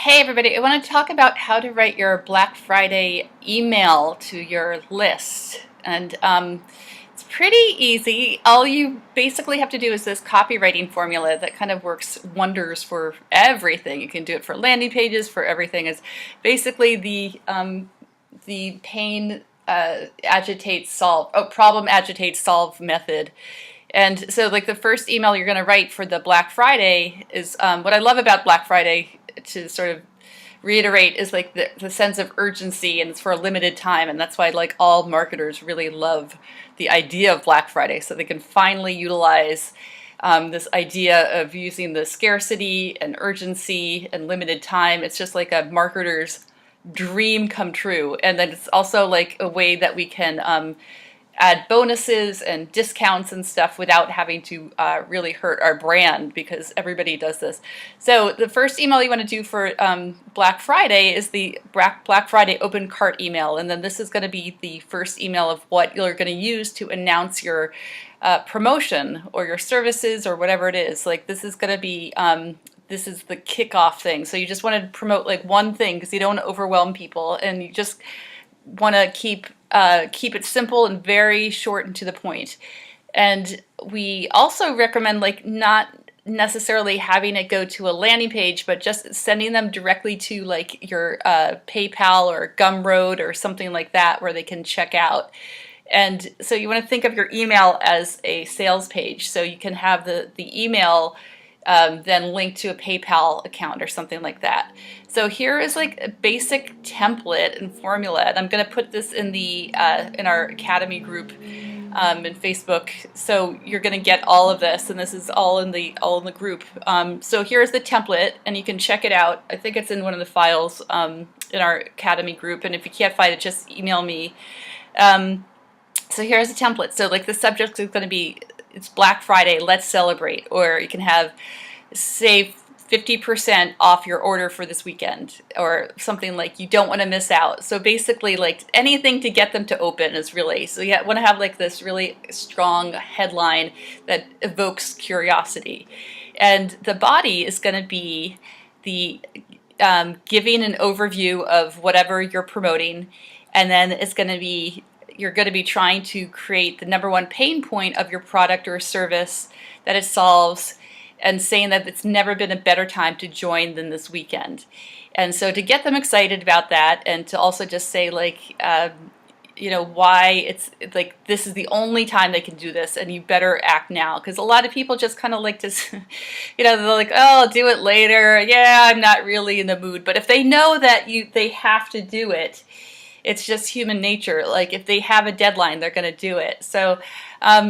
Hey everybody, I want to talk about how to write your Black Friday email to your list. And it's pretty easy. All you basically have to do is this copywriting formula that kind of works wonders for everything. You can do it for landing pages, for everything. It's basically the pain agitates solve, problem agitates solve method. And so like the first email you're going to write for the Black Friday is what I love about Black Friday, to sort of reiterate, is like the sense of urgency, and it's for a limited time, and that's why like all marketers really love the idea of Black Friday, so they can finally utilize this idea of using the scarcity and urgency and limited time. It's just like a marketer's dream come true. And then it's also like a way that we can add bonuses and discounts and stuff without having to really hurt our brand, because everybody does this. So the first email you want to do for Black Friday is the Black Friday open cart email, and then this is going to be the first email of what you're going to use to announce your promotion or your services or whatever it is. Like this is going to be this is the kickoff thing. So you just want to promote like one thing because you don't want to overwhelm people, and you just want to keep it simple and very short and to the point. And we also recommend like not necessarily having it go to a landing page, but just sending them directly to like your PayPal or Gumroad or something like that where they can check out. And so you want to think of your email as a sales page. So you can have the email then link to a PayPal account or something like that. So here is like a basic template and formula, and I'm going to put this in the in our Academy group in Facebook. So you're going to get all of this, and this is all in the group. So here's the template, and you can check it out. I think it's in one of the files in our Academy group, and if you can't find it, just email me. So here's the template. So like the subject is going to be, it's Black Friday, let's celebrate. Or you can have save 50% off your order for this weekend, or something like you don't want to miss out. So basically like anything to get them to open is really, so you want to have like this really strong headline that evokes curiosity. And the body is going to be the giving an overview of whatever you're promoting, and then it's going to be, you're going to be trying to create the number one pain point of your product or service that it solves, and saying that it's never been a better time to join than this weekend. And so to get them excited about that, and to also just say like, you know, why it's like this is the only time they can do this, and you better act now. Because a lot of people just kind of like to, you know, they're like, oh, I'll do it later. Yeah, I'm not really in the mood. But if they know that they have to do it, it's just human nature. Like if they have a deadline, they're going to do it. So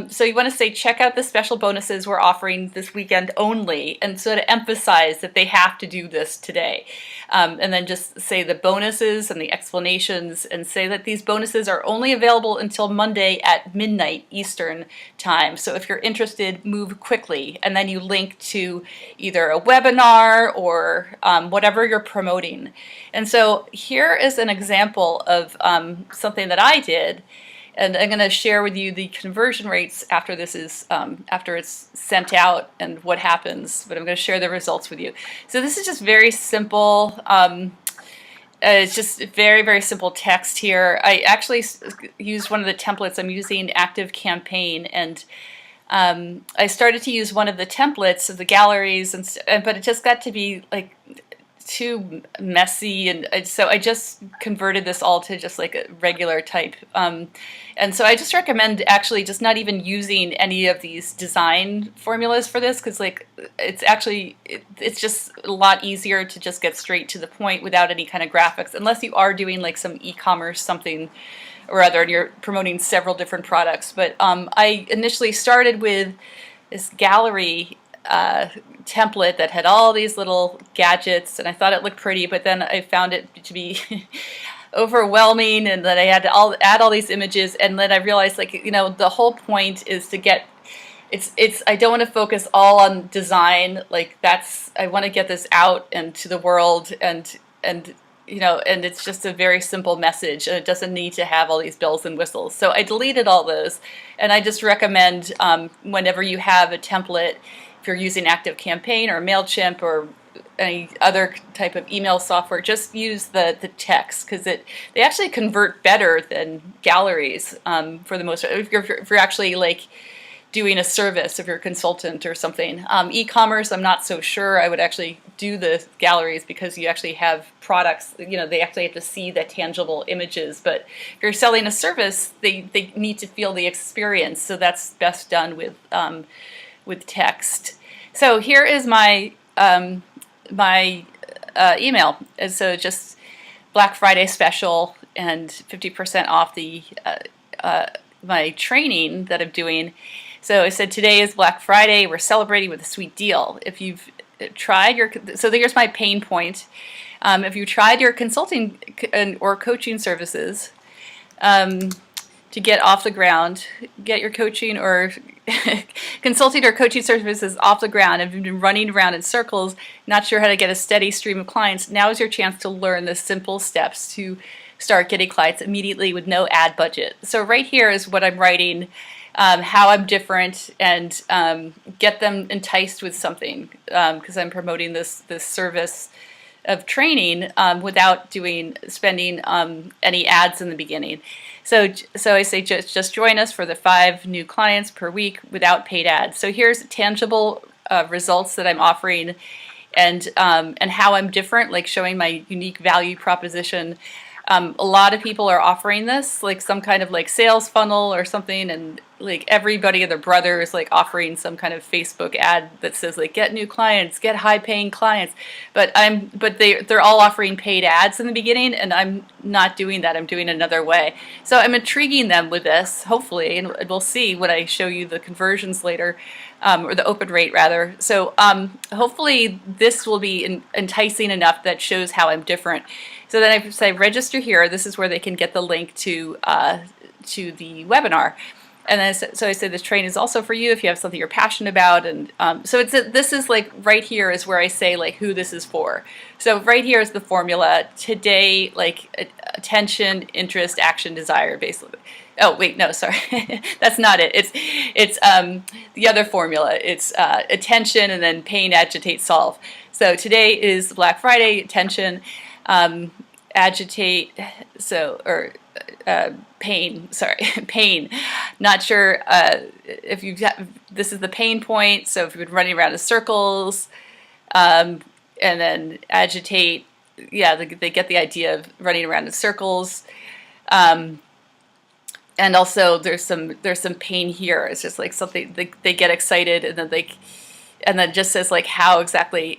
so you want to say, check out the special bonuses we're offering this weekend only, and so to emphasize that they have to do this today. And then just say the bonuses and the explanations, and say that these bonuses are only available until Monday at midnight Eastern time. So if you're interested, move quickly. And then you link to either a webinar or whatever you're promoting. And so here is an example of something that I did. And I'm going to share with you the conversion rates after this is after it's sent out and what happens. But I'm going to share the results with you. So this is just very simple. It's just very, very simple text here. I actually used one of the templates. I'm using Active Campaign, and I started to use one of the templates of the galleries, but it just got to be like too messy, and so I just converted this all to just like a regular type. And so I just recommend actually just not even using any of these design formulas for this, because like it's actually it's just a lot easier to just get straight to the point without any kind of graphics, unless you are doing like some e-commerce something or other and you're promoting several different products. But I initially started with this gallery template that had all these little gadgets, and I thought it looked pretty, but then I found it to be overwhelming, and then I had to add all these images, and then I realized, like, you know, the whole point is to get I don't want to focus all on design. Like I want to get this out into the world, and you know, and it's just a very simple message, and it doesn't need to have all these bells and whistles. So I deleted all those, and I just recommend whenever you have a template, if you're using Active Campaign or MailChimp or any other type of email software, just use the text, because they actually convert better than galleries for the most part. If you're actually like doing a service, if you're a consultant or something. E-commerce, I'm not so sure I would actually do the galleries, because you actually have products, you know, they actually have to see the tangible images. But if you're selling a service, they need to feel the experience, so that's best done with text. So here is my email. And so just Black Friday special and 50% off the my training that I'm doing. So I said, today is Black Friday. We're celebrating with a sweet deal. If you've tried so here's my pain point. If you tried your consulting or coaching services to get off the ground, get your coaching or consulting or coaching services off the ground, and you've been running around in circles, not sure how to get a steady stream of clients, now is your chance to learn the simple steps to start getting clients immediately with no ad budget. So right here is what I'm writing, how I'm different, and get them enticed with something, because I'm promoting this service of training without spending any ads in the beginning. So I say just join us for the 5 new clients per week without paid ads. So here's tangible results that I'm offering, and how I'm different, like showing my unique value proposition. A lot of people are offering this, like some kind of like sales funnel or something, and like everybody and their brother is like offering some kind of Facebook ad that says like get new clients, get high paying clients. But they're all offering paid ads in the beginning, and I'm not doing that. I'm doing another way. So I'm intriguing them with this, hopefully, and we'll see when I show you the conversions later, or the open rate rather. So hopefully this will be enticing enough that shows how I'm different. So then I say register here. This is where they can get the link to the webinar. And then so I say this training is also for you if you have something you're passionate about. And so this is like right here is where I say like who this is for. So right here is the formula. Today, like attention, interest, action, desire, basically. Oh wait, no, sorry, that's not it. It's the other formula. It's attention, and then pain, agitate, solve. So today is Black Friday. Attention, agitate, pain, sorry, pain. Not sure if you've this is the pain point, so if you've been running around in circles, and then agitate, yeah, they get the idea of running around in circles. And also there's some pain here. It's just like something, they get excited, and then just says like how exactly,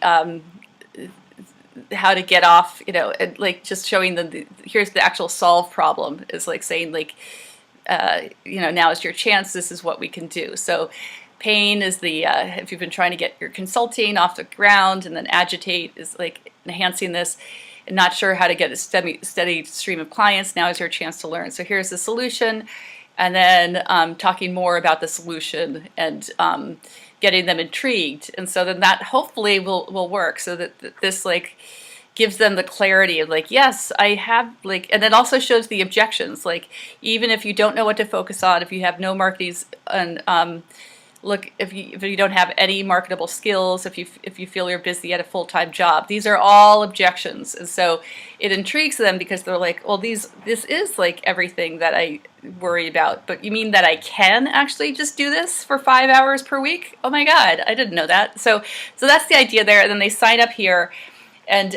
how to get off, you know, and like just showing them here's the actual solve problem, is like saying like, you know, now is your chance, this is what we can do. So pain is the, if you've been trying to get your consulting off the ground, and then agitate is like enhancing this, and not sure how to get a steady stream of clients, now is your chance to learn. So here's the solution, and then talking more about the solution, and getting them intrigued. And so then that hopefully will work, so that this like gives them the clarity of like, yes, I have like, and it also shows the objections. Like even if you don't know what to focus on, if you have no marketing, and look, if you don't have any marketable skills, if you feel you're busy at a full-time job, these are all objections. And so it intrigues them, because they're like, well, this is like everything that I worry about. But you mean that I can actually just do this for 5 hours per week? Oh my God, I didn't know that. So that's the idea there. And then they sign up here, and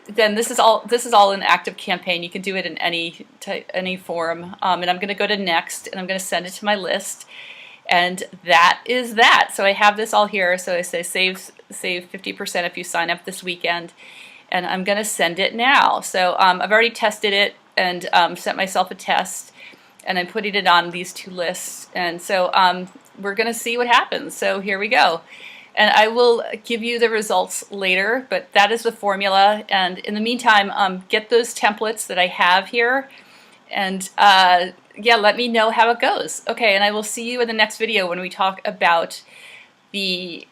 then this is all an active campaign. You can do it in any form. And I'm going to go to next, and I'm going to send it to my list. And that is that. So I have this all here. So I say save 50% if you sign up this weekend, and I'm going to send it now. So I've already tested it and sent myself a test, and I'm putting it on these 2 lists. And so we're going to see what happens. So here we go. And I will give you the results later, but that is the formula. And in the meantime, get those templates that I have here, and yeah, let me know how it goes. Okay, and I will see you in the next video when we talk about the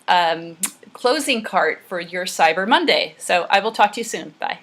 closing cart for your Cyber Monday. So I will talk to you soon. Bye.